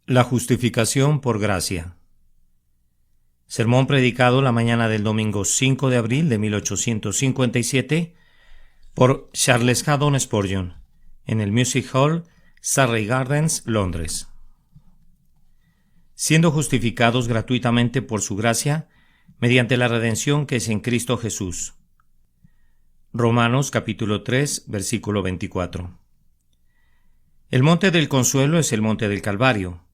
La justificación por gracia. Sermón predicado la mañana del domingo 5 de abril de 1857 por Charles Haddon Spurgeon en el Music Hall, Surrey Gardens, Londres. Siendo justificados gratuitamente por su gracia, mediante la redención que es en Cristo Jesús. Romanos capítulo 3, versículo 24. El monte del consuelo es el monte del Calvario.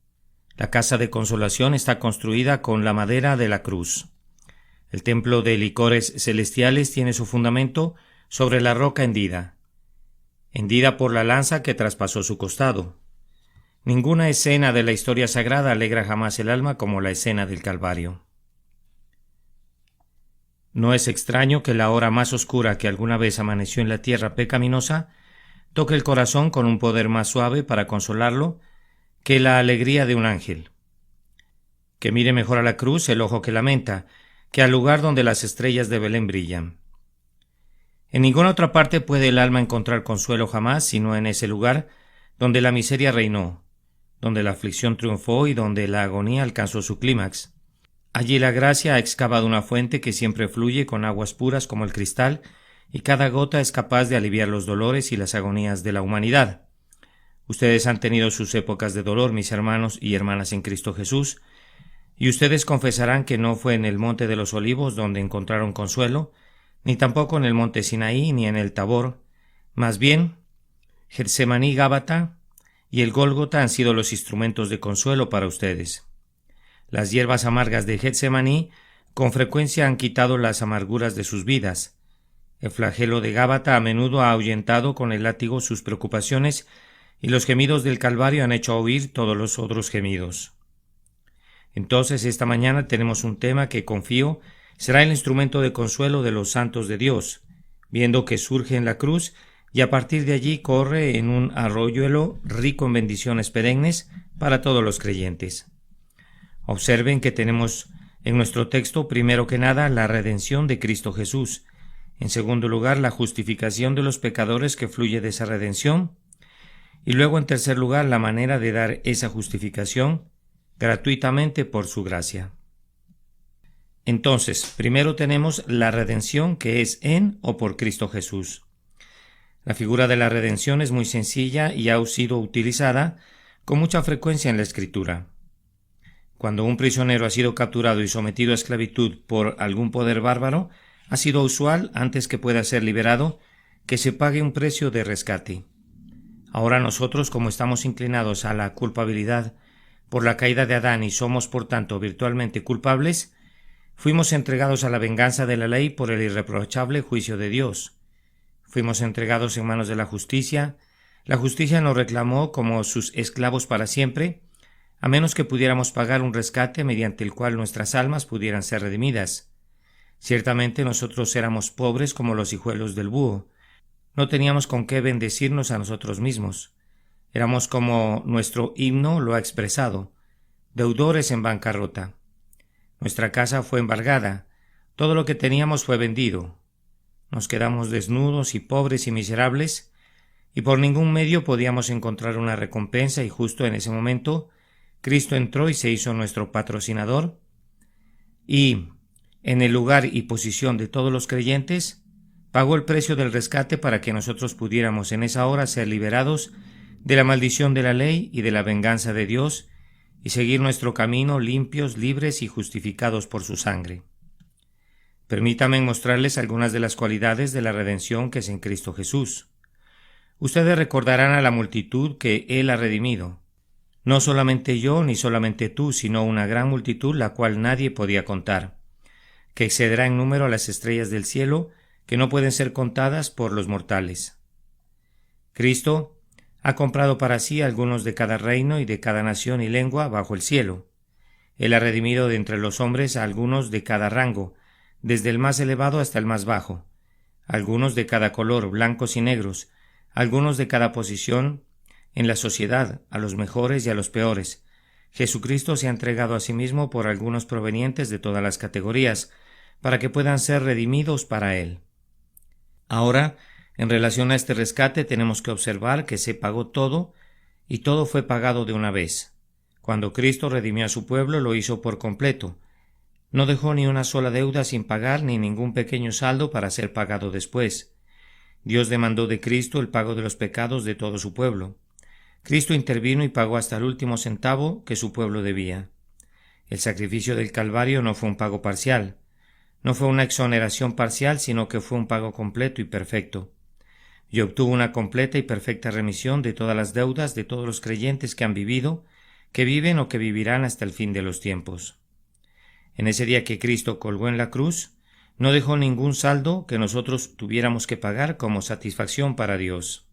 La casa de consolación está construida con la madera de la cruz. El templo de licores celestiales tiene su fundamento sobre la roca hendida por la lanza que traspasó su costado. Ninguna escena de la historia sagrada alegra jamás el alma como la escena del Calvario. No es extraño que la hora más oscura que alguna vez amaneció en la tierra pecaminosa toque el corazón con un poder más suave para consolarlo que la alegría de un ángel. Que mire mejor a la cruz el ojo que lamenta, que al lugar donde las estrellas de Belén brillan. En ninguna otra parte puede el alma encontrar consuelo jamás, sino en ese lugar donde la miseria reinó, donde la aflicción triunfó y donde la agonía alcanzó su clímax. Allí la gracia ha excavado una fuente que siempre fluye con aguas puras como el cristal, y cada gota es capaz de aliviar los dolores y las agonías de la humanidad. Ustedes han tenido sus épocas de dolor, mis hermanos y hermanas en Cristo Jesús, y ustedes confesarán que no fue en el monte de los olivos donde encontraron consuelo, ni tampoco en el monte Sinaí ni en el Tabor. Más bien, Getsemaní, Gábata y el Gólgota han sido los instrumentos de consuelo para ustedes. Las hierbas amargas de Getsemaní con frecuencia han quitado las amarguras de sus vidas. El flagelo de Gábata a menudo ha ahuyentado con el látigo sus preocupaciones, y los gemidos del Calvario han hecho oír todos los otros gemidos. Entonces, esta mañana tenemos un tema que confío será el instrumento de consuelo de los santos de Dios, viendo que surge en la cruz y a partir de allí corre en un arroyuelo rico en bendiciones perennes para todos los creyentes. Observen que tenemos en nuestro texto, primero que nada, la redención de Cristo Jesús. En segundo lugar, la justificación de los pecadores que fluye de esa redención. Y luego, en tercer lugar, la manera de dar esa justificación gratuitamente por su gracia. Entonces, primero tenemos la redención que es en o por Cristo Jesús. La figura de la redención es muy sencilla y ha sido utilizada con mucha frecuencia en la Escritura. Cuando un prisionero ha sido capturado y sometido a esclavitud por algún poder bárbaro, ha sido usual, antes que pueda ser liberado, que se pague un precio de rescate. Ahora nosotros, como estamos inclinados a la culpabilidad por la caída de Adán y somos por tanto virtualmente culpables, fuimos entregados a la venganza de la ley por el irreprochable juicio de Dios. Fuimos entregados en manos de la justicia nos reclamó como sus esclavos para siempre, a menos que pudiéramos pagar un rescate mediante el cual nuestras almas pudieran ser redimidas. Ciertamente nosotros éramos pobres como los hijuelos del búho. No teníamos con qué bendecirnos a nosotros mismos. Éramos, como nuestro himno lo ha expresado, deudores en bancarrota. Nuestra casa fue embargada, todo lo que teníamos fue vendido. Nos quedamos desnudos y pobres y miserables, y por ningún medio podíamos encontrar una recompensa, y justo en ese momento Cristo entró y se hizo nuestro patrocinador, y, en el lugar y posición de todos los creyentes, pagó el precio del rescate para que nosotros pudiéramos en esa hora ser liberados de la maldición de la ley y de la venganza de Dios y seguir nuestro camino limpios, libres y justificados por su sangre. Permítanme mostrarles algunas de las cualidades de la redención que es en Cristo Jesús. Ustedes recordarán a la multitud que Él ha redimido. No solamente yo ni solamente tú, sino una gran multitud la cual nadie podía contar, que excederá en número a las estrellas del cielo, que no pueden ser contadas por los mortales. Cristo ha comprado para sí algunos de cada reino y de cada nación y lengua bajo el cielo. Él ha redimido de entre los hombres a algunos de cada rango, desde el más elevado hasta el más bajo, algunos de cada color, blancos y negros, algunos de cada posición en la sociedad, a los mejores y a los peores. Jesucristo se ha entregado a sí mismo por algunos provenientes de todas las categorías, para que puedan ser redimidos para Él. Ahora, en relación a este rescate, tenemos que observar que se pagó todo, y todo fue pagado de una vez. Cuando Cristo redimió a su pueblo, lo hizo por completo. No dejó ni una sola deuda sin pagar ni ningún pequeño saldo para ser pagado después. Dios demandó de Cristo el pago de los pecados de todo su pueblo. Cristo intervino y pagó hasta el último centavo que su pueblo debía. El sacrificio del Calvario no fue un pago parcial. No fue una exoneración parcial, sino que fue un pago completo y perfecto. Y obtuvo una completa y perfecta remisión de todas las deudas de todos los creyentes que han vivido, que viven o que vivirán hasta el fin de los tiempos. En ese día que Cristo colgó en la cruz, no dejó ningún saldo que nosotros tuviéramos que pagar como satisfacción para Dios.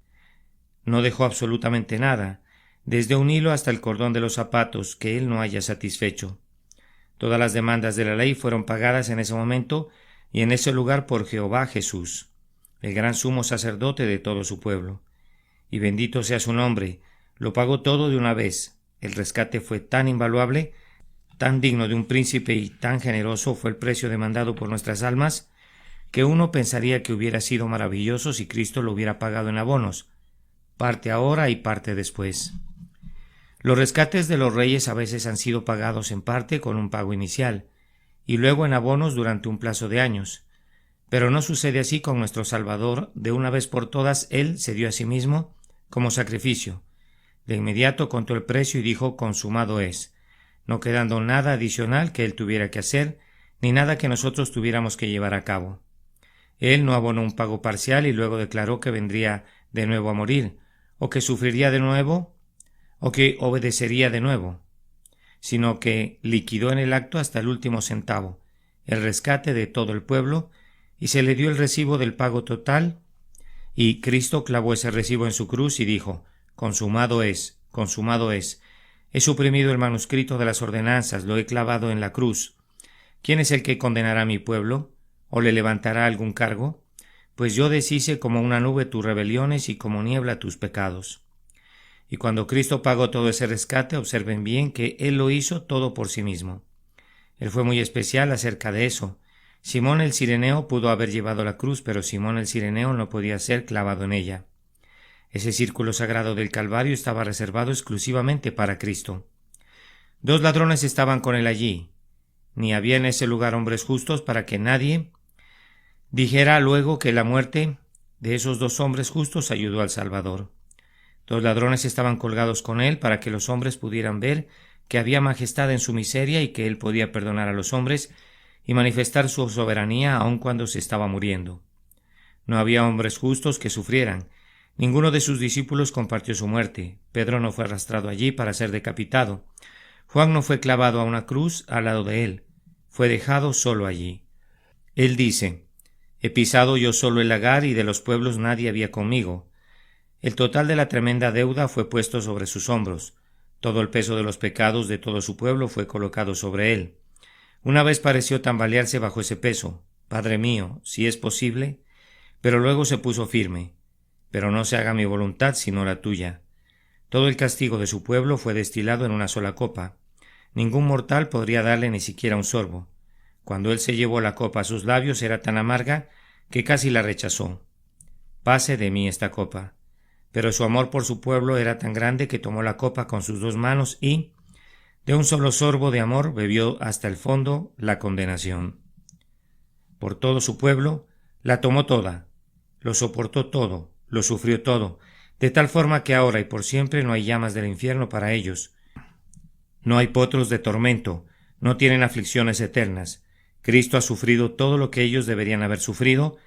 No dejó absolutamente nada, desde un hilo hasta el cordón de los zapatos, que Él no haya satisfecho. Todas las demandas de la ley fueron pagadas en ese momento y en ese lugar por Jehová Jesús, el gran sumo sacerdote de todo su pueblo. Y bendito sea su nombre, lo pagó todo de una vez. El rescate fue tan invaluable, tan digno de un príncipe y tan generoso fue el precio demandado por nuestras almas, que uno pensaría que hubiera sido maravilloso si Cristo lo hubiera pagado en abonos, parte ahora y parte después. Los rescates de los reyes a veces han sido pagados en parte con un pago inicial, y luego en abonos durante un plazo de años. Pero no sucede así con nuestro Salvador. De una vez por todas, Él se dio a sí mismo como sacrificio. De inmediato contó el precio y dijo: consumado es, no quedando nada adicional que Él tuviera que hacer, ni nada que nosotros tuviéramos que llevar a cabo. Él no abonó un pago parcial y luego declaró que vendría de nuevo a morir, o que sufriría de nuevo, o que obedecería de nuevo, sino que liquidó en el acto hasta el último centavo el rescate de todo el pueblo, y se le dio el recibo del pago total, y Cristo clavó ese recibo en su cruz y dijo: consumado es, consumado es. He suprimido el manuscrito de las ordenanzas, lo he clavado en la cruz. ¿Quién es el que condenará a mi pueblo? ¿O le levantará algún cargo? Pues yo deshice como una nube tus rebeliones y como niebla tus pecados. Y cuando Cristo pagó todo ese rescate, observen bien que Él lo hizo todo por sí mismo. Él fue muy especial acerca de eso. Simón el Cireneo pudo haber llevado la cruz, pero Simón el Cireneo no podía ser clavado en ella. Ese círculo sagrado del Calvario estaba reservado exclusivamente para Cristo. 2 ladrones estaban con él allí. Ni había en ese lugar hombres justos para que nadie dijera luego que la muerte de esos 2 hombres justos ayudó al Salvador. 2 ladrones estaban colgados con él para que los hombres pudieran ver que había majestad en su miseria y que él podía perdonar a los hombres y manifestar su soberanía aun cuando se estaba muriendo. No había hombres justos que sufrieran. Ninguno de sus discípulos compartió su muerte. Pedro no fue arrastrado allí para ser decapitado. Juan no fue clavado a una cruz al lado de él. Fue dejado solo allí. Él dice: he pisado yo solo el lagar y de los pueblos nadie había conmigo. El total de la tremenda deuda fue puesto sobre sus hombros. Todo el peso de los pecados de todo su pueblo fue colocado sobre él. Una vez pareció tambalearse bajo ese peso. Padre mío, si es posible. Pero luego se puso firme. Pero no se haga mi voluntad sino la tuya. Todo el castigo de su pueblo fue destilado en una sola copa. Ningún mortal podría darle ni siquiera un sorbo. Cuando él se llevó la copa a sus labios era tan amarga que casi la rechazó. Pase de mí esta copa. Pero su amor por su pueblo era tan grande que tomó la copa con sus 2 manos y, de un solo sorbo de amor, bebió hasta el fondo la condenación. Por todo su pueblo, la tomó toda, lo soportó todo, lo sufrió todo, de tal forma que ahora y por siempre no hay llamas del infierno para ellos. No hay potros de tormento, no tienen aflicciones eternas. Cristo ha sufrido todo lo que ellos deberían haber sufrido,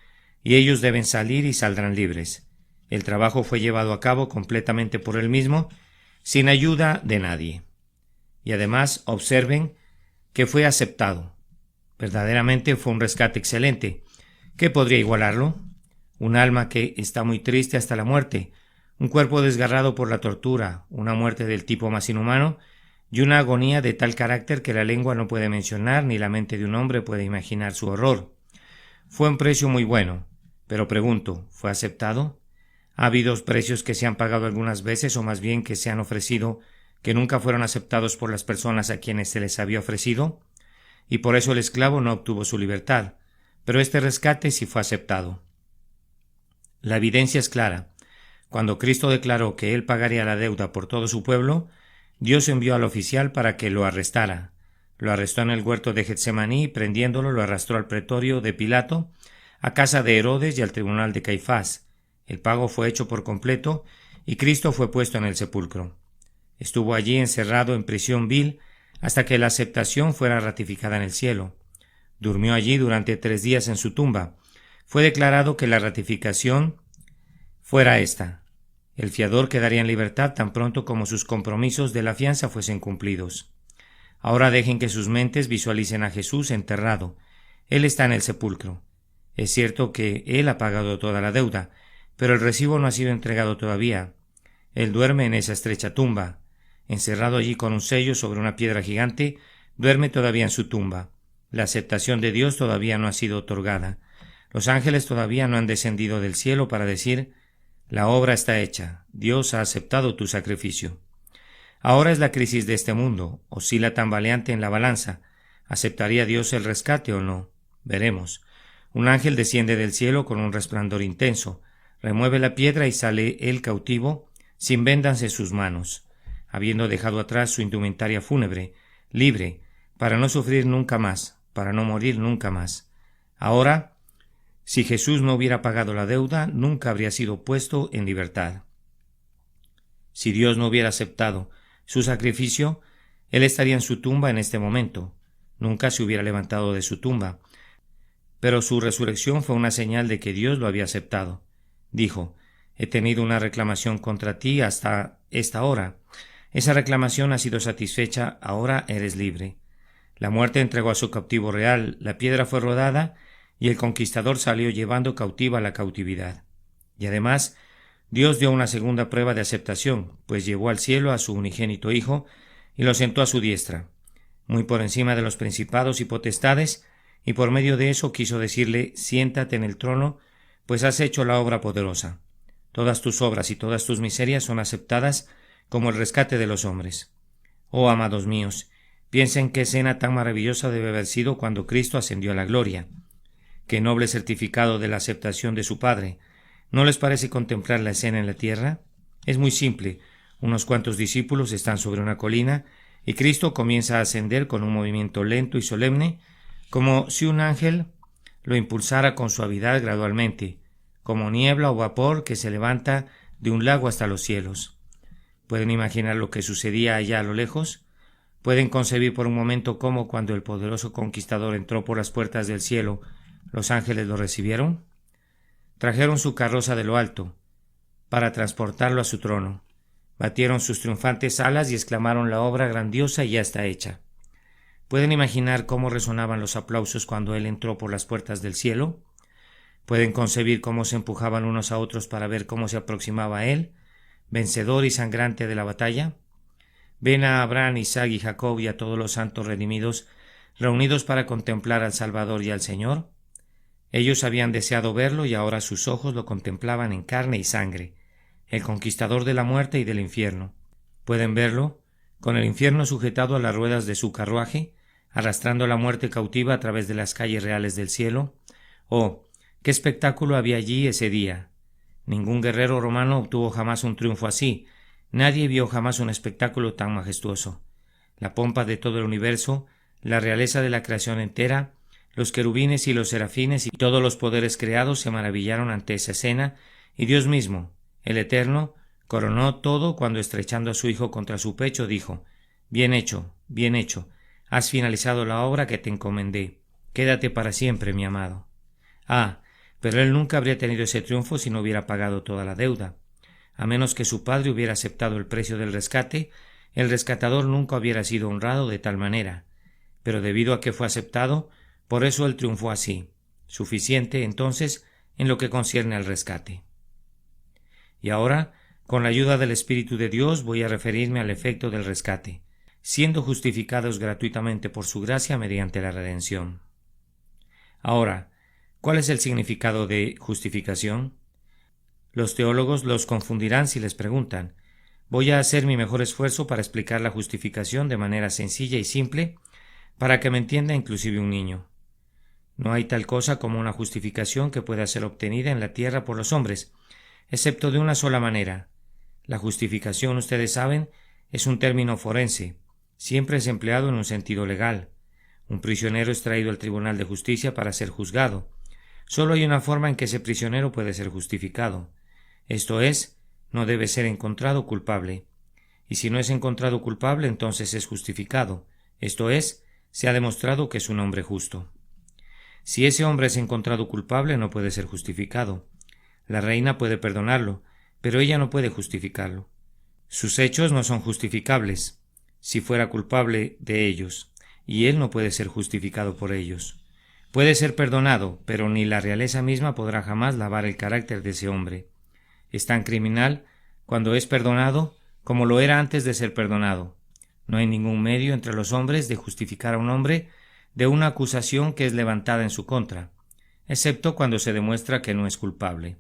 y ellos deben salir y saldrán libres. El trabajo fue llevado a cabo completamente por él mismo, sin ayuda de nadie. Y además, observen que fue aceptado. Verdaderamente fue un rescate excelente. ¿Qué podría igualarlo? Un alma que está muy triste hasta la muerte, un cuerpo desgarrado por la tortura, una muerte del tipo más inhumano, y una agonía de tal carácter que la lengua no puede mencionar ni la mente de un hombre puede imaginar su horror. Fue un precio muy bueno, pero pregunto, ¿fue aceptado? ¿Ha habido precios que se han pagado algunas veces, o más bien que se han ofrecido, que nunca fueron aceptados por las personas a quienes se les había ofrecido? Y por eso el esclavo no obtuvo su libertad, pero este rescate sí fue aceptado. La evidencia es clara. Cuando Cristo declaró que Él pagaría la deuda por todo su pueblo, Dios envió al oficial para que lo arrestara. Lo arrestó en el huerto de Getsemaní y prendiéndolo lo arrastró al pretorio de Pilato, a casa de Herodes y al tribunal de Caifás. El pago fue hecho por completo y Cristo fue puesto en el sepulcro. Estuvo allí encerrado en prisión vil hasta que la aceptación fuera ratificada en el cielo. Durmió allí durante 3 días en su tumba. Fue declarado que la ratificación fuera esta. El fiador quedaría en libertad tan pronto como sus compromisos de la fianza fuesen cumplidos. Ahora dejen que sus mentes visualicen a Jesús enterrado. Él está en el sepulcro. Es cierto que Él ha pagado toda la deuda, pero el recibo no ha sido entregado todavía. Él duerme en esa estrecha tumba. Encerrado allí con un sello sobre una piedra gigante, duerme todavía en su tumba. La aceptación de Dios todavía no ha sido otorgada. Los ángeles todavía no han descendido del cielo para decir: la obra está hecha, Dios ha aceptado tu sacrificio. Ahora es la crisis de este mundo, oscila tambaleante en la balanza. ¿Aceptaría Dios el rescate o no? Veremos. Un ángel desciende del cielo con un resplandor intenso, remueve la piedra y sale el cautivo sin vendas en sus manos, habiendo dejado atrás su indumentaria fúnebre, libre, para no sufrir nunca más, para no morir nunca más. Ahora, si Jesús no hubiera pagado la deuda, nunca habría sido puesto en libertad. Si Dios no hubiera aceptado su sacrificio, Él estaría en su tumba en este momento. Nunca se hubiera levantado de su tumba. Pero su resurrección fue una señal de que Dios lo había aceptado. Dijo: he tenido una reclamación contra ti hasta esta hora. Esa reclamación ha sido satisfecha, ahora eres libre. La muerte entregó a su cautivo real, la piedra fue rodada, y el conquistador salió llevando cautiva la cautividad. Y además, Dios dio una segunda prueba de aceptación, pues llevó al cielo a su unigénito Hijo y lo sentó a su diestra, muy por encima de los principados y potestades, y por medio de eso quiso decirle: siéntate en el trono, pues has hecho la obra poderosa. Todas tus obras y todas tus miserias son aceptadas como el rescate de los hombres. Oh, amados míos, piensen qué escena tan maravillosa debe haber sido cuando Cristo ascendió a la gloria. Qué noble certificado de la aceptación de su Padre. ¿No les parece contemplar la escena en la tierra? Es muy simple. Unos cuantos discípulos están sobre una colina y Cristo comienza a ascender con un movimiento lento y solemne, como si un ángel lo impulsara con suavidad gradualmente, como niebla o vapor que se levanta de un lago hasta los cielos. ¿Pueden imaginar lo que sucedía allá a lo lejos? ¿Pueden concebir por un momento cómo, cuando el poderoso conquistador entró por las puertas del cielo, los ángeles lo recibieron? Trajeron su carroza de lo alto para transportarlo a su trono. Batieron sus triunfantes alas y exclamaron: la obra grandiosa ya está hecha. ¿Pueden imaginar cómo resonaban los aplausos cuando él entró por las puertas del cielo? ¿Pueden concebir cómo se empujaban unos a otros para ver cómo se aproximaba a él, vencedor y sangrante de la batalla? Ven a Abraham, Isaac y Jacob y a todos los santos redimidos reunidos para contemplar al Salvador y al Señor. Ellos habían deseado verlo y ahora sus ojos lo contemplaban en carne y sangre, el conquistador de la muerte y del infierno. ¿Pueden verlo? Con el infierno sujetado a las ruedas de su carruaje, arrastrando la muerte cautiva a través de las calles reales del cielo. ¡Oh, qué espectáculo había allí ese día! Ningún guerrero romano obtuvo jamás un triunfo así. Nadie vio jamás un espectáculo tan majestuoso. La pompa de todo el universo, la realeza de la creación entera, los querubines y los serafines y todos los poderes creados se maravillaron ante esa escena, y Dios mismo, el Eterno, coronó todo cuando, estrechando a su Hijo contra su pecho, dijo: bien hecho, has finalizado la obra que te encomendé, quédate para siempre, mi amado. Ah, pero él nunca habría tenido ese triunfo si no hubiera pagado toda la deuda. A menos que su padre hubiera aceptado el precio del rescate, el rescatador nunca hubiera sido honrado de tal manera. Pero debido a que fue aceptado, por eso él triunfó así. Suficiente, entonces, en lo que concierne al rescate. Y ahora, con la ayuda del Espíritu de Dios, voy a referirme al efecto del rescate, siendo justificados gratuitamente por su gracia mediante la redención. Ahora, ¿cuál es el significado de justificación? Los teólogos los confundirán si les preguntan. Voy a hacer mi mejor esfuerzo para explicar la justificación de manera sencilla y simple, para que me entienda inclusive un niño. No hay tal cosa como una justificación que pueda ser obtenida en la tierra por los hombres, excepto de una sola manera. La justificación, ustedes saben, Es un término forense. Siempre es empleado en un sentido legal. Un prisionero es traído al Tribunal de Justicia para ser juzgado. Solo hay una forma en que ese prisionero puede ser justificado. Esto es, no debe ser encontrado culpable. Y si no es encontrado culpable, entonces es justificado. Esto es, se ha demostrado que es un hombre justo. Si ese hombre es encontrado culpable, no puede ser justificado. La reina puede perdonarlo, pero ella no puede justificarlo. Sus hechos no son justificables, si fuera culpable de ellos, y él no puede ser justificado por ellos. Puede ser perdonado, pero ni la realeza misma podrá jamás lavar el carácter de ese hombre. Es tan criminal cuando es perdonado como lo era antes de ser perdonado. No hay ningún medio entre los hombres de justificar a un hombre de una acusación que es levantada en su contra, excepto cuando se demuestra que no es culpable.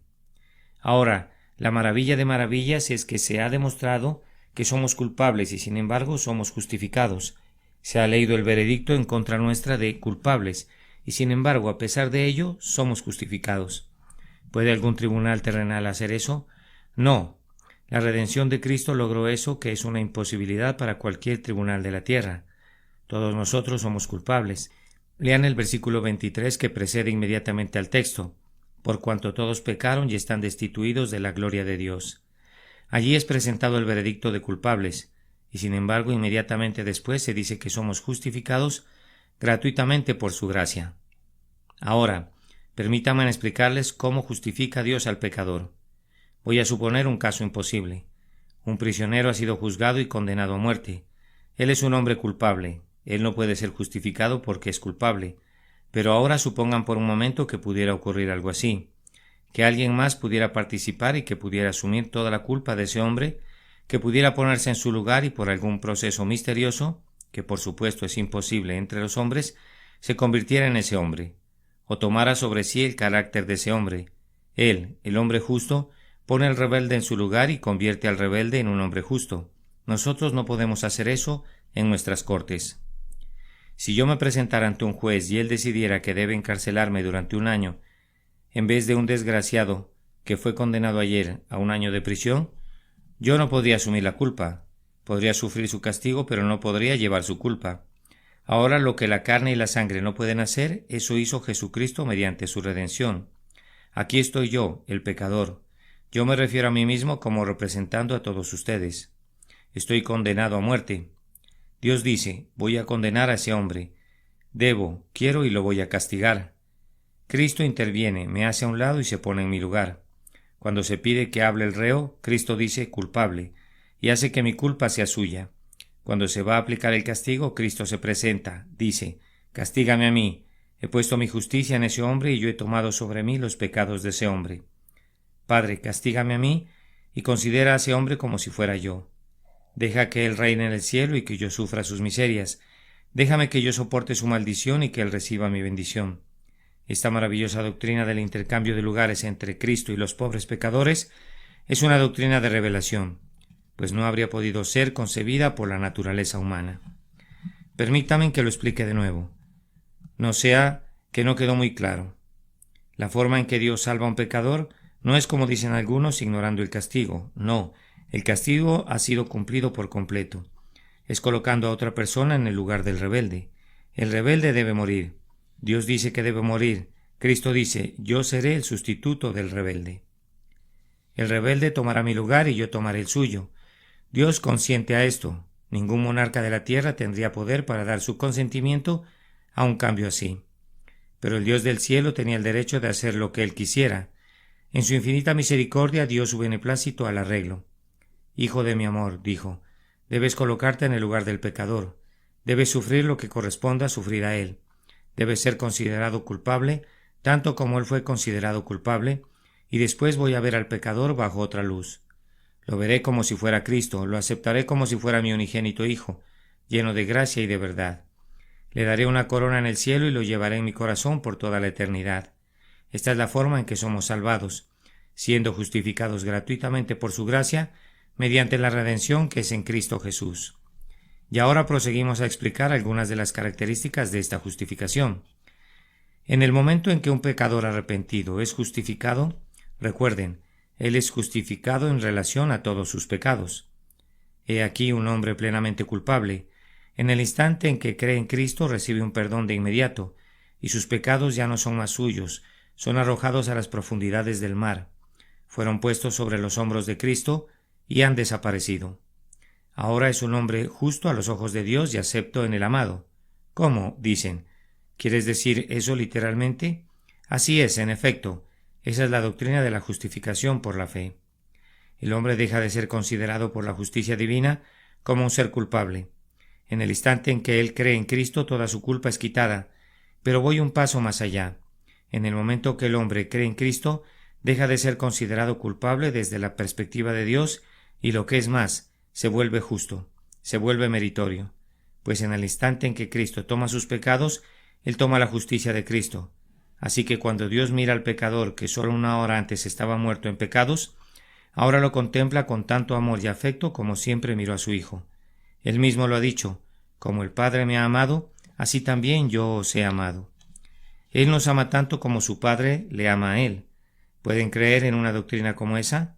Ahora, la maravilla de maravillas es que se ha demostrado que somos culpables y sin embargo somos justificados. Se ha leído el veredicto en contra nuestra de culpables y sin embargo, a pesar de ello, somos justificados. ¿Puede algún tribunal terrenal hacer eso? No. La redención de Cristo logró eso, que es una imposibilidad para cualquier tribunal de la tierra. Todos nosotros somos culpables. Lean el versículo 23 que precede inmediatamente al texto. Por cuanto todos pecaron y están destituidos de la gloria de Dios. Allí es presentado el veredicto de culpables, y sin embargo inmediatamente después se dice que somos justificados gratuitamente por su gracia. Ahora, permítanme explicarles cómo justifica Dios al pecador. Voy a suponer un caso imposible. Un prisionero ha sido juzgado y condenado a muerte. Él es un hombre culpable. Él no puede ser justificado porque es culpable. Pero ahora supongan por un momento que pudiera ocurrir algo así, que alguien más pudiera participar y que pudiera asumir toda la culpa de ese hombre, que pudiera ponerse en su lugar y por algún proceso misterioso, que por supuesto es imposible entre los hombres, se convirtiera en ese hombre, o tomara sobre sí el carácter de ese hombre. Él, el hombre justo, pone al rebelde en su lugar y convierte al rebelde en un hombre justo. Nosotros no podemos hacer eso en nuestras cortes. Si yo me presentara ante un juez y él decidiera que debe encarcelarme durante 1 año, en vez de un desgraciado que fue condenado ayer a 1 año de prisión, yo no podría asumir la culpa. Podría sufrir su castigo, pero no podría llevar su culpa. Ahora lo que la carne y la sangre no pueden hacer, eso hizo Jesucristo mediante su redención. Aquí estoy yo, el pecador. Yo me refiero a mí mismo como representando a todos ustedes. Estoy condenado a muerte. Dios dice, voy a condenar a ese hombre. Quiero y lo voy a castigar. Cristo interviene, me hace a un lado y se pone en mi lugar. Cuando se pide que hable el reo, Cristo dice culpable, y hace que mi culpa sea suya. Cuando se va a aplicar el castigo, Cristo se presenta, dice, castígame a mí, he puesto mi justicia en ese hombre y yo he tomado sobre mí los pecados de ese hombre. Padre, castígame a mí y considera a ese hombre como si fuera yo. Deja que él reine en el cielo y que yo sufra sus miserias. Déjame que yo soporte su maldición y que él reciba mi bendición. Esta maravillosa doctrina del intercambio de lugares entre Cristo y los pobres pecadores es una doctrina de revelación, pues no habría podido ser concebida por la naturaleza humana. Permítanme que lo explique de nuevo. No sea que no quedó muy claro. La forma en que Dios salva a un pecador no es como dicen algunos ignorando el castigo. No, el castigo ha sido cumplido por completo. Es colocando a otra persona en el lugar del rebelde. El rebelde debe morir. Dios dice que debe morir. Cristo dice, yo seré el sustituto del rebelde. El rebelde tomará mi lugar y yo tomaré el suyo. Dios consiente a esto. Ningún monarca de la tierra tendría poder para dar su consentimiento a un cambio así. Pero el Dios del cielo tenía el derecho de hacer lo que él quisiera. En su infinita misericordia dio su beneplácito al arreglo. Hijo de mi amor, dijo, debes colocarte en el lugar del pecador. Debes sufrir lo que corresponda sufrir a él. Debes ser considerado culpable, tanto como él fue considerado culpable, y después voy a ver al pecador bajo otra luz. Lo veré como si fuera Cristo, lo aceptaré como si fuera mi unigénito Hijo, lleno de gracia y de verdad. Le daré una corona en el cielo y lo llevaré en mi corazón por toda la eternidad. Esta es la forma en que somos salvados, siendo justificados gratuitamente por su gracia, mediante la redención que es en Cristo Jesús. Y ahora proseguimos a explicar algunas de las características de esta justificación. En el momento en que un pecador arrepentido es justificado, recuerden, él es justificado en relación a todos sus pecados. He aquí un hombre plenamente culpable. En el instante en que cree en Cristo recibe un perdón de inmediato, y sus pecados ya no son más suyos, son arrojados a las profundidades del mar. Fueron puestos sobre los hombros de Cristo y han desaparecido. Ahora es un hombre justo a los ojos de Dios y acepto en el amado. ¿Cómo? Dicen. ¿Quieres decir eso literalmente? Así es, en efecto. Esa es la doctrina de la justificación por la fe. El hombre deja de ser considerado por la justicia divina como un ser culpable. En el instante en que él cree en Cristo, toda su culpa es quitada. Pero voy un paso más allá. En el momento que el hombre cree en Cristo, deja de ser considerado culpable desde la perspectiva de Dios y, lo que es más, se vuelve justo, se vuelve meritorio, pues en el instante en que Cristo toma sus pecados, él toma la justicia de Cristo. Así que cuando Dios mira al pecador que solo una hora antes estaba muerto en pecados, ahora lo contempla con tanto amor y afecto como siempre miró a su Hijo. Él mismo lo ha dicho: como el Padre me ha amado, así también yo os he amado. Él nos ama tanto como su Padre le ama a él. ¿Pueden creer en una doctrina como esa?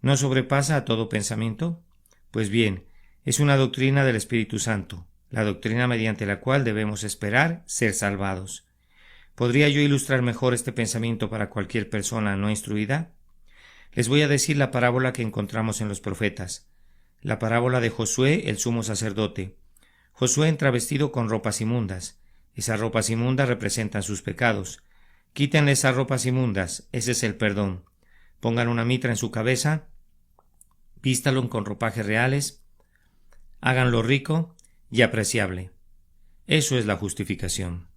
¿No sobrepasa a todo pensamiento? Pues bien, es una doctrina del Espíritu Santo, la doctrina mediante la cual debemos esperar ser salvados. ¿Podría yo ilustrar mejor este pensamiento para cualquier persona no instruida? Les voy a decir la parábola que encontramos en los profetas, la parábola de Josué, el sumo sacerdote. Josué entra vestido con ropas inmundas. Esas ropas inmundas representan sus pecados. Quítenle esas ropas inmundas, ese es el perdón. Pongan una mitra en su cabeza, vístalo con ropajes reales, háganlo rico y apreciable. Eso es la justificación.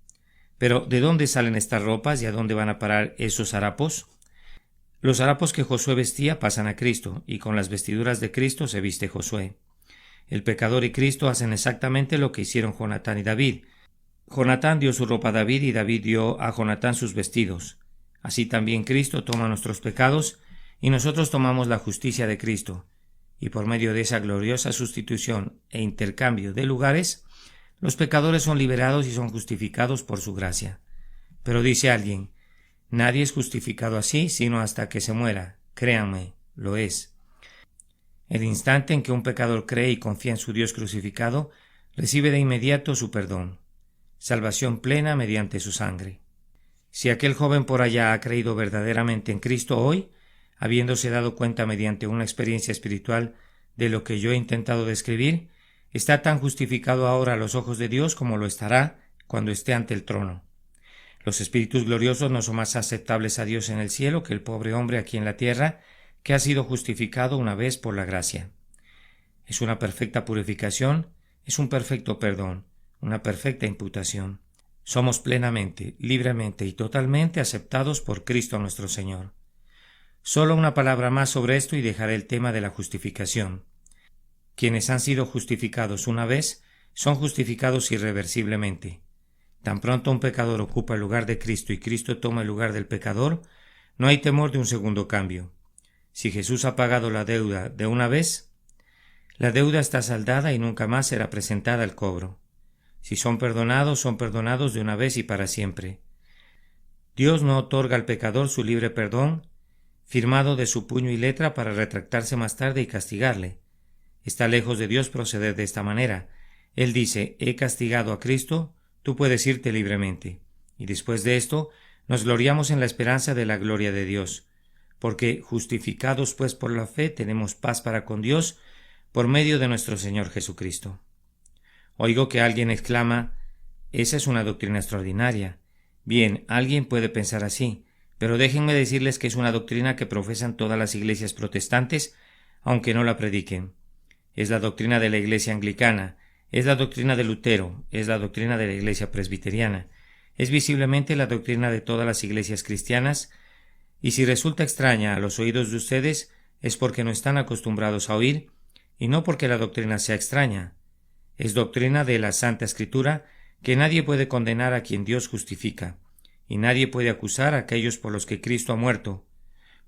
Pero ¿de dónde salen estas ropas y a dónde van a parar esos harapos? Los harapos que Josué vestía pasan a Cristo, y con las vestiduras de Cristo se viste Josué. El pecador y Cristo hacen exactamente lo que hicieron Jonatán y David. Jonatán dio su ropa a David y David dio a Jonatán sus vestidos. Así también Cristo toma nuestros pecados y nosotros tomamos la justicia de Cristo, y por medio de esa gloriosa sustitución e intercambio de lugares, los pecadores son liberados y son justificados por su gracia. Pero dice alguien: nadie es justificado así sino hasta que se muera. Créanme, lo es. El instante en que un pecador cree y confía en su Dios crucificado, recibe de inmediato su perdón, salvación plena mediante su sangre. Si aquel joven por allá ha creído verdaderamente en Cristo hoy, habiéndose dado cuenta mediante una experiencia espiritual de lo que yo he intentado describir, está tan justificado ahora a los ojos de Dios como lo estará cuando esté ante el trono. Los espíritus gloriosos no son más aceptables a Dios en el cielo que el pobre hombre aquí en la tierra, que ha sido justificado una vez por la gracia. Es una perfecta purificación, es un perfecto perdón, una perfecta imputación. Somos plenamente, libremente y totalmente aceptados por Cristo nuestro Señor. Solo una palabra más sobre esto y dejaré el tema de la justificación. Quienes han sido justificados una vez son justificados irreversiblemente. Tan pronto un pecador ocupa el lugar de Cristo y Cristo toma el lugar del pecador, no hay temor de un segundo cambio. Si Jesús ha pagado la deuda de una vez, la deuda está saldada y nunca más será presentada al cobro. Si son perdonados de una vez y para siempre. Dios no otorga al pecador su libre perdón, firmado de su puño y letra para retractarse más tarde y castigarle. Está lejos de Dios proceder de esta manera. Él dice: he castigado a Cristo, tú puedes irte libremente. Y después de esto, nos gloriamos en la esperanza de la gloria de Dios, porque justificados pues por la fe tenemos paz para con Dios por medio de nuestro Señor Jesucristo. Oigo que alguien exclama: esa es una doctrina extraordinaria. Bien, alguien puede pensar así, pero déjenme decirles que es una doctrina que profesan todas las iglesias protestantes, aunque no la prediquen. Es la doctrina de la Iglesia anglicana, es la doctrina de Lutero, es la doctrina de la Iglesia presbiteriana, es visiblemente la doctrina de todas las iglesias cristianas, y si resulta extraña a los oídos de ustedes es porque no están acostumbrados a oír, y no porque la doctrina sea extraña. Es doctrina de la Santa Escritura que nadie puede condenar a quien Dios justifica, y nadie puede acusar a aquellos por los que Cristo ha muerto,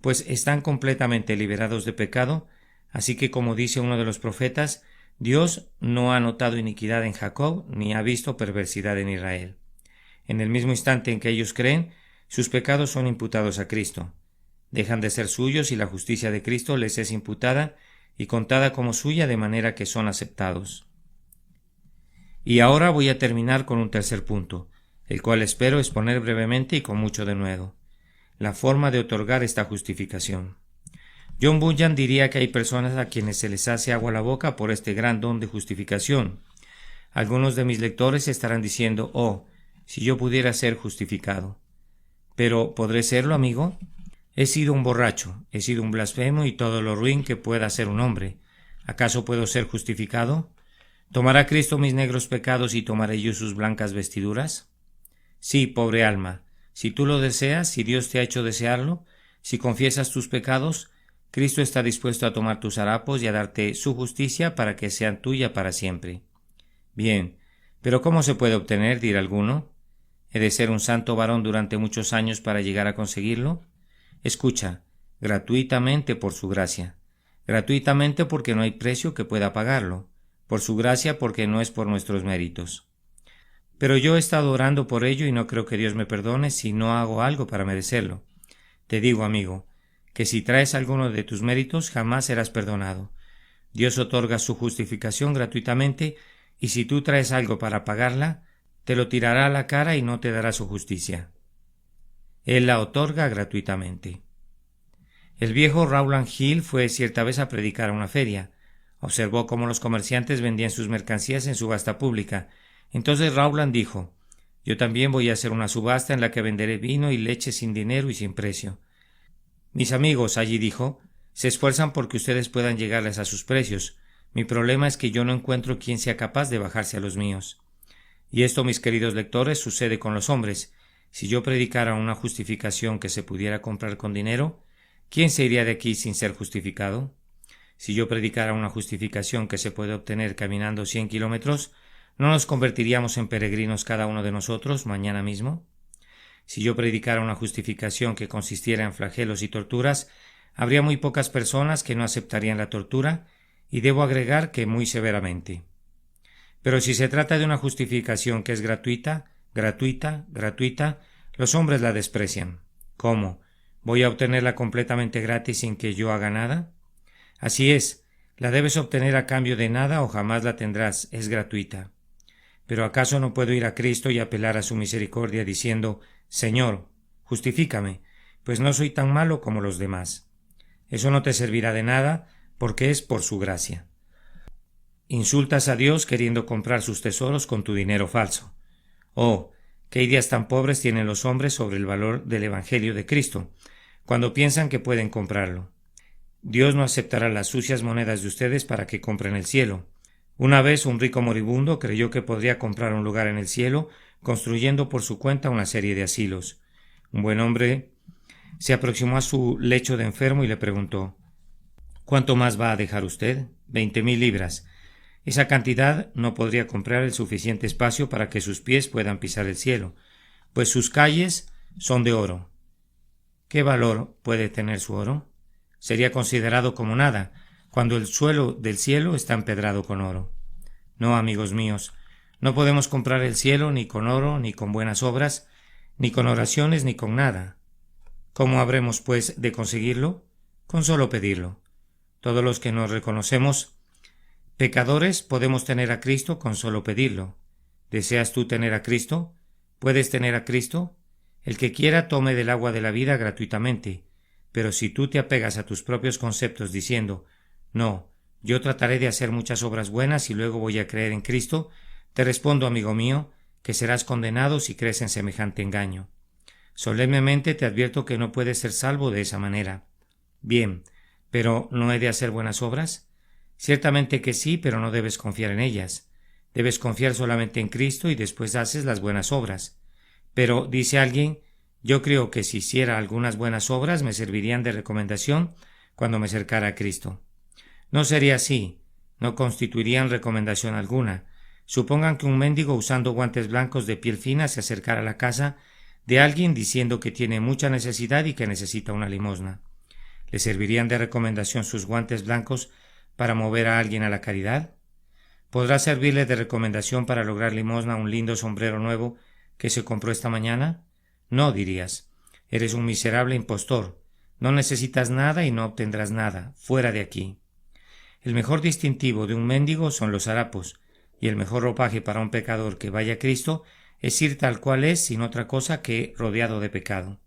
pues están completamente liberados de pecado, así que, como dice uno de los profetas, Dios no ha notado iniquidad en Jacob, ni ha visto perversidad en Israel. En el mismo instante en que ellos creen, sus pecados son imputados a Cristo. Dejan de ser suyos y la justicia de Cristo les es imputada, y contada como suya de manera que son aceptados. Y ahora voy a terminar con un tercer punto, el cual espero exponer brevemente y con mucho denuedo: la forma de otorgar esta justificación. John Bunyan diría que hay personas a quienes se les hace agua la boca por este gran don de justificación. Algunos de mis lectores estarán diciendo: oh, si yo pudiera ser justificado. Pero, ¿podré serlo, amigo? He sido un borracho, he sido un blasfemo y todo lo ruin que pueda ser un hombre. ¿Acaso puedo ser justificado? ¿Tomará Cristo mis negros pecados y tomaré yo sus blancas vestiduras? Sí, pobre alma, si tú lo deseas, si Dios te ha hecho desearlo, si confiesas tus pecados, Cristo está dispuesto a tomar tus harapos y a darte su justicia para que sean tuya para siempre. Bien, pero ¿cómo se puede obtener?, dirá alguno. ¿He de ser un santo varón durante muchos años para llegar a conseguirlo? Escucha, gratuitamente por su gracia, gratuitamente porque no hay precio que pueda pagarlo, por su gracia porque no es por nuestros méritos. Pero yo he estado orando por ello y no creo que Dios me perdone si no hago algo para merecerlo. Te digo, amigo, que si traes alguno de tus méritos jamás serás perdonado. Dios otorga su justificación gratuitamente y si tú traes algo para pagarla, te lo tirará a la cara y no te dará su justicia. Él la otorga gratuitamente. El viejo Rowland Hill fue cierta vez a predicar a una feria. Observó cómo los comerciantes vendían sus mercancías en subasta pública. Entonces Rowland dijo: yo también voy a hacer una subasta en la que venderé vino y leche sin dinero y sin precio. Mis amigos, allí dijo, se esfuerzan porque ustedes puedan llegarles a sus precios. Mi problema es que yo no encuentro quien sea capaz de bajarse a los míos. Y esto, mis queridos lectores, sucede con los hombres. Si yo predicara una justificación que se pudiera comprar con dinero, ¿quién se iría de aquí sin ser justificado? Si yo predicara una justificación que se puede obtener caminando 100 kilómetros, ¿no nos convertiríamos en peregrinos cada uno de nosotros mañana mismo? Si yo predicara una justificación que consistiera en flagelos y torturas, habría muy pocas personas que no aceptarían la tortura, y debo agregar que muy severamente. Pero si se trata de una justificación que es gratuita, los hombres la desprecian. ¿Cómo? ¿Voy a obtenerla completamente gratis sin que yo haga nada? Así es, la debes obtener a cambio de nada o jamás la tendrás, es gratuita. Pero ¿acaso no puedo ir a Cristo y apelar a su misericordia diciendo: Señor, justifícame, pues no soy tan malo como los demás? Eso no te servirá de nada, porque es por su gracia. Insultas a Dios queriendo comprar sus tesoros con tu dinero falso. Oh, qué ideas tan pobres tienen los hombres sobre el valor del Evangelio de Cristo, cuando piensan que pueden comprarlo. Dios no aceptará las sucias monedas de ustedes para que compren el cielo. Una vez un rico moribundo creyó que podría comprar un lugar en el cielo construyendo por su cuenta una serie de asilos. Un buen hombre se aproximó a su lecho de enfermo y le preguntó: ¿cuánto más va a dejar usted? 20,000 libras. Esa cantidad no podría comprar el suficiente espacio para que sus pies puedan pisar el cielo, pues sus calles son de oro. ¿Qué valor puede tener su oro? Sería considerado como nada, cuando el suelo del cielo está empedrado con oro. No, amigos míos, no podemos comprar el cielo ni con oro, ni con buenas obras, ni con oraciones, ni con nada. ¿Cómo habremos, pues, de conseguirlo? Con solo pedirlo. Todos los que nos reconocemos pecadores podemos tener a Cristo con solo pedirlo. ¿Deseas tú tener a Cristo? ¿Puedes tener a Cristo? El que quiera tome del agua de la vida gratuitamente, pero si tú te apegas a tus propios conceptos diciendo: no, yo trataré de hacer muchas obras buenas y luego voy a creer en Cristo, te respondo, amigo mío, que serás condenado si crees en semejante engaño. Solemnemente te advierto que no puedes ser salvo de esa manera. Bien, pero ¿no he de hacer buenas obras? Ciertamente que sí, pero no debes confiar en ellas. Debes confiar solamente en Cristo y después haces las buenas obras. Pero, dice alguien, yo creo que si hiciera algunas buenas obras me servirían de recomendación cuando me acercara a Cristo. No sería así, no constituirían recomendación alguna. Supongan que un mendigo usando guantes blancos de piel fina se acercara a la casa de alguien diciendo que tiene mucha necesidad y que necesita una limosna. ¿Le servirían de recomendación sus guantes blancos para mover a alguien a la caridad? ¿Podrá servirle de recomendación para lograr limosna un lindo sombrero nuevo que se compró esta mañana? No, dirías. Eres un miserable impostor. No necesitas nada y no obtendrás nada. Fuera de aquí. El mejor distintivo de un mendigo son los harapos, y el mejor ropaje para un pecador que vaya a Cristo es ir tal cual es, sin otra cosa que rodeado de pecado.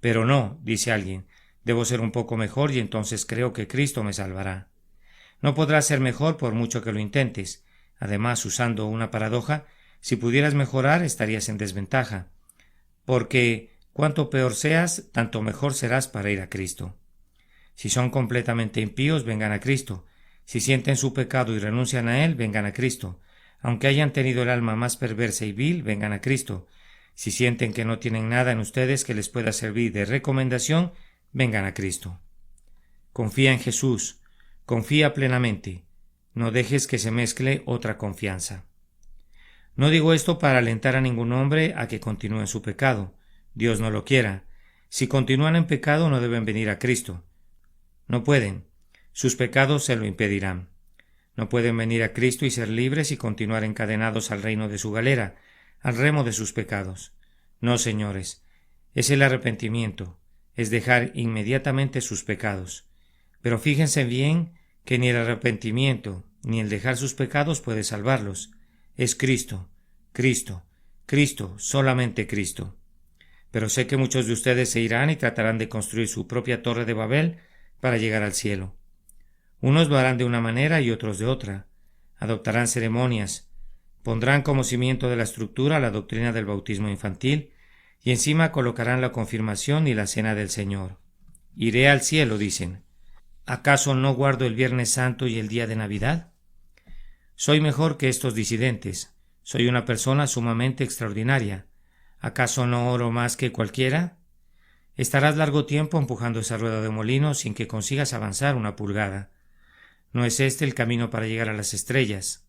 Pero no, dice alguien, debo ser un poco mejor y entonces creo que Cristo me salvará. No podrás ser mejor por mucho que lo intentes. Además, usando una paradoja, si pudieras mejorar estarías en desventaja, porque cuanto peor seas, tanto mejor serás para ir a Cristo. Si son completamente impíos, vengan a Cristo. Si sienten su pecado y renuncian a él, vengan a Cristo. Aunque hayan tenido el alma más perversa y vil, vengan a Cristo. Si sienten que no tienen nada en ustedes que les pueda servir de recomendación, vengan a Cristo. Confía en Jesús. Confía plenamente. No dejes que se mezcle otra confianza. No digo esto para alentar a ningún hombre a que continúe en su pecado. Dios no lo quiera. Si continúan en pecado, no deben venir a Cristo. No pueden. Sus pecados se lo impedirán. No pueden venir a Cristo y ser libres y continuar encadenados al reino de su galera, al remo de sus pecados. No, señores. Es el arrepentimiento. Es dejar inmediatamente sus pecados. Pero fíjense bien que ni el arrepentimiento ni el dejar sus pecados puede salvarlos. Es Cristo, Cristo, Cristo, solamente Cristo. Pero sé que muchos de ustedes se irán y tratarán de construir su propia torre de Babel para llegar al cielo. Unos lo harán de una manera y otros de otra. Adoptarán ceremonias, pondrán como cimiento de la estructura la doctrina del bautismo infantil y encima colocarán la confirmación y la cena del Señor. Iré al cielo, dicen. ¿Acaso no guardo el Viernes Santo y el día de Navidad? Soy mejor que estos disidentes. Soy una persona sumamente extraordinaria. ¿Acaso no oro más que cualquiera? Estarás largo tiempo empujando esa rueda de molino sin que consigas avanzar una pulgada. No es este el camino para llegar a las estrellas.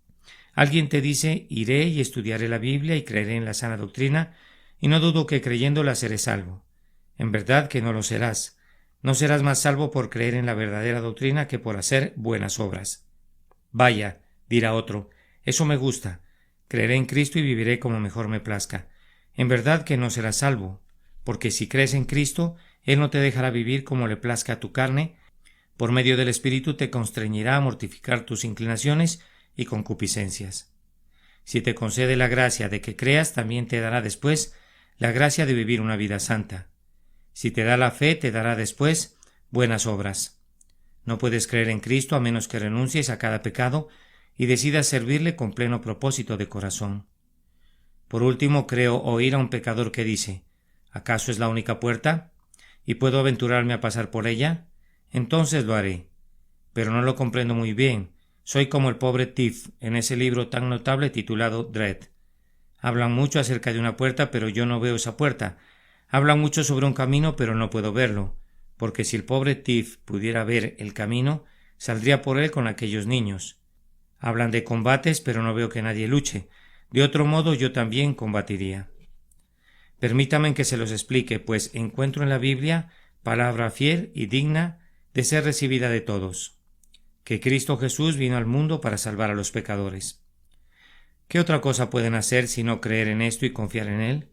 Alguien te dice, iré y estudiaré la Biblia y creeré en la sana doctrina, y no dudo que creyéndola seré salvo. En verdad que no lo serás. No serás más salvo por creer en la verdadera doctrina que por hacer buenas obras. Vaya, dirá otro, eso me gusta. Creeré en Cristo y viviré como mejor me plazca. En verdad que no serás salvo, porque si crees en Cristo, Él no te dejará vivir como le plazca a tu carne. Por medio del Espíritu te constreñirá a mortificar tus inclinaciones y concupiscencias. Si te concede la gracia de que creas, también te dará después la gracia de vivir una vida santa. Si te da la fe, te dará después buenas obras. No puedes creer en Cristo a menos que renuncies a cada pecado y decidas servirle con pleno propósito de corazón. Por último, creo oír a un pecador que dice, ¿acaso es la única puerta? ¿Y puedo aventurarme a pasar por ella? Entonces lo haré. Pero no lo comprendo muy bien. Soy como el pobre Tiff en ese libro tan notable titulado Dread. Hablan mucho acerca de una puerta, pero yo no veo esa puerta. Hablan mucho sobre un camino, pero no puedo verlo, porque si el pobre Tiff pudiera ver el camino, saldría por él con aquellos niños. Hablan de combates, pero no veo que nadie luche. De otro modo yo también combatiría. Permítanme que se los explique, pues encuentro en la Biblia palabra fiel y digna de ser recibida de todos, que Cristo Jesús vino al mundo para salvar a los pecadores. ¿Qué otra cosa pueden hacer sino creer en esto y confiar en Él?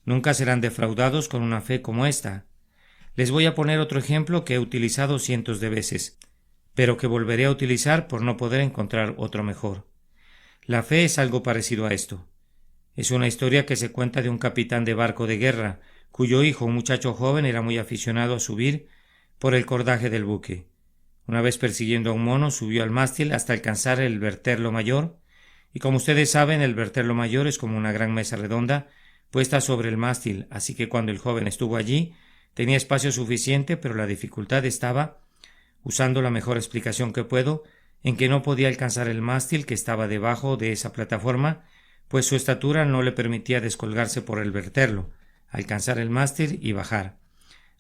Nunca serán defraudados con una fe como esta. Les voy a poner otro ejemplo que he utilizado cientos de veces, pero que volveré a utilizar por no poder encontrar otro mejor. La fe es algo parecido a esto. Es una historia que se cuenta de un capitán de barco de guerra, cuyo hijo, un muchacho joven, era muy aficionado a subir por el cordaje del buque. Una vez persiguiendo a un mono, subió al mástil hasta alcanzar el verterlo mayor, y como ustedes saben, el verterlo mayor es como una gran mesa redonda puesta sobre el mástil, así que cuando el joven estuvo allí, tenía espacio suficiente, pero la dificultad estaba, usando la mejor explicación que puedo, en que no podía alcanzar el mástil que estaba debajo de esa plataforma, pues su estatura no le permitía descolgarse por el verterlo, alcanzar el mástil y bajar.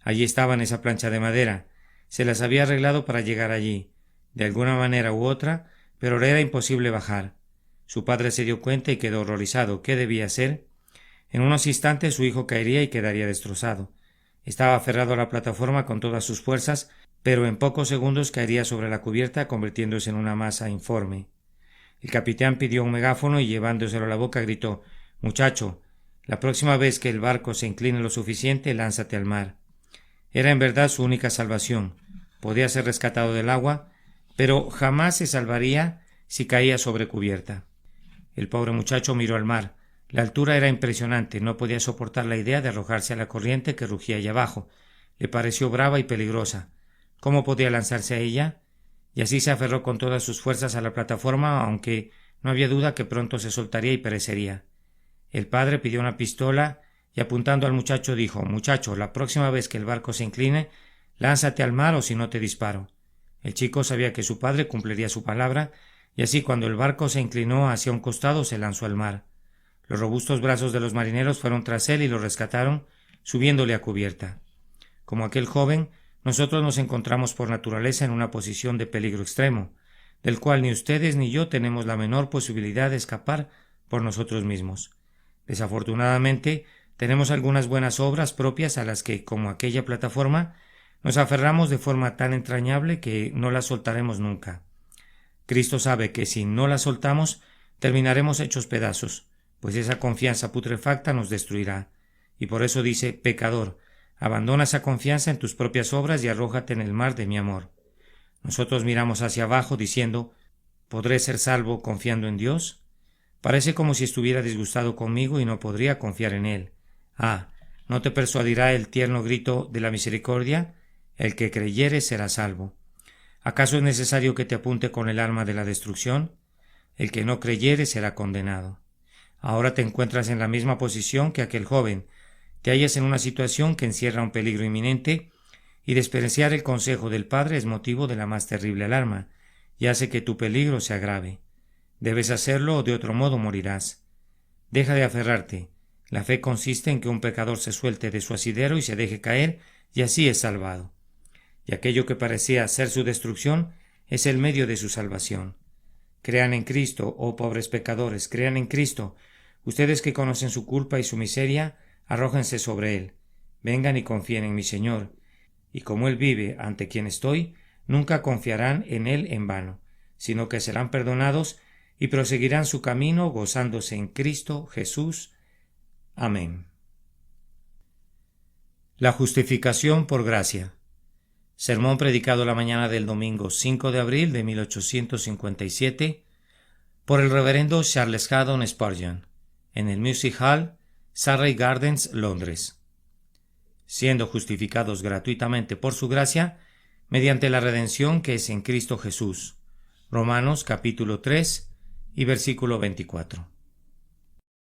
Allí estaba en esa plancha de madera. Se las había arreglado para llegar allí, de alguna manera u otra, pero le era imposible bajar. Su padre se dio cuenta y quedó horrorizado. ¿Qué debía hacer? En unos instantes su hijo caería y quedaría destrozado. Estaba aferrado a la plataforma con todas sus fuerzas, pero en pocos segundos caería sobre la cubierta, convirtiéndose en una masa informe. El capitán pidió un megáfono y llevándoselo a la boca gritó: «Muchacho, la próxima vez que el barco se incline lo suficiente, lánzate al mar». Era en verdad su única salvación. Podía ser rescatado del agua, pero jamás se salvaría si caía sobre cubierta. El pobre muchacho miró al mar. La altura era impresionante, no podía soportar la idea de arrojarse a la corriente que rugía allá abajo. Le pareció brava y peligrosa. ¿Cómo podía lanzarse a ella? Y así se aferró con todas sus fuerzas a la plataforma, aunque no había duda que pronto se soltaría y perecería. El padre pidió una pistola y apuntando al muchacho dijo: «Muchacho, la próxima vez que el barco se incline, lánzate al mar o si no te disparo». El chico sabía que su padre cumpliría su palabra, y así cuando el barco se inclinó hacia un costado se lanzó al mar. Los robustos brazos de los marineros fueron tras él y lo rescataron, subiéndole a cubierta. Como aquel joven, nosotros nos encontramos por naturaleza en una posición de peligro extremo, del cual ni ustedes ni yo tenemos la menor posibilidad de escapar por nosotros mismos. Desafortunadamente, tenemos algunas buenas obras propias a las que, como aquella plataforma, nos aferramos de forma tan entrañable que no las soltaremos nunca. Cristo sabe que si no las soltamos, terminaremos hechos pedazos, pues esa confianza putrefacta nos destruirá. Y por eso dice: «Pecador, abandona esa confianza en tus propias obras y arrójate en el mar de mi amor». Nosotros miramos hacia abajo diciendo: ¿podré ser salvo confiando en Dios? Parece como si estuviera disgustado conmigo y no podría confiar en Él. Ah, ¿no te persuadirá el tierno grito de la misericordia? El que creyere será salvo. ¿Acaso es necesario que te apunte con el arma de la destrucción? El que no creyere será condenado. Ahora te encuentras en la misma posición que aquel joven. Te hallas en una situación que encierra un peligro inminente, y despreciar el consejo del Padre es motivo de la más terrible alarma, y hace que tu peligro se agrave. Debes hacerlo o de otro modo morirás. Deja de aferrarte. La fe consiste en que un pecador se suelte de su asidero y se deje caer, y así es salvado. Y aquello que parecía ser su destrucción es el medio de su salvación. Crean en Cristo, oh pobres pecadores, crean en Cristo. Ustedes que conocen su culpa y su miseria, arrójense sobre Él. Vengan y confíen en mi Señor. Y como Él vive ante quien estoy, nunca confiarán en Él en vano, sino que serán perdonados y proseguirán su camino gozándose en Cristo Jesús. Amén. La justificación por gracia. Sermón predicado la mañana del domingo 5 de abril de 1857 por el reverendo Charles Haddon Spurgeon en el Music Hall, Surrey Gardens, Londres. Siendo justificados gratuitamente por su gracia, mediante la redención que es en Cristo Jesús. Romanos capítulo 3 y versículo 24.